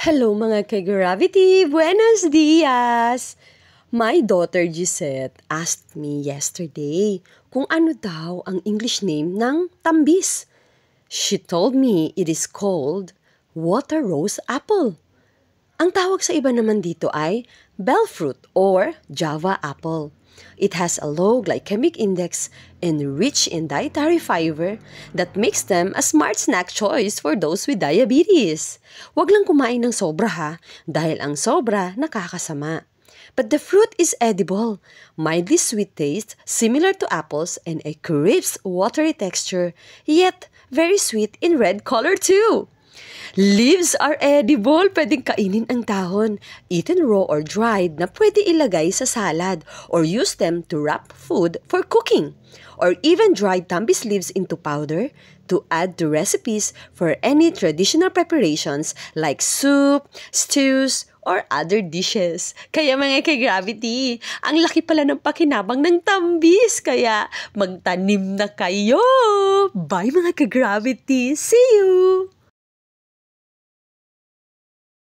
Hello mga ka-Gravity! Buenos dias! My daughter Gisette asked me yesterday kung ano daw ang English name ng tambis. She told me it is called water rose apple. Ang tawag sa iba naman dito ay bell fruit or Java apple. It has a low glycemic index and rich in dietary fiber that makes them a smart snack choice for those with diabetes. Huwag lang kumain ng sobra ha, dahil ang sobra nakakasama. But the fruit is edible, mildly sweet taste, similar to apples, and a crisp, watery texture, yet very sweet in red color too. Leaves are edible. Pwedeng kainin ang dahon. Eaten raw or dried na pwede ilagay sa salad or use them to wrap food for cooking. Or even dried tambis leaves into powder to add to recipes for any traditional preparations like soup, stews, or other dishes. Kaya mga ka-Gravity, ang laki pala ng pakinabang ng tambis. Kaya magtanim na kayo. Bye mga ka-Gravity. See you!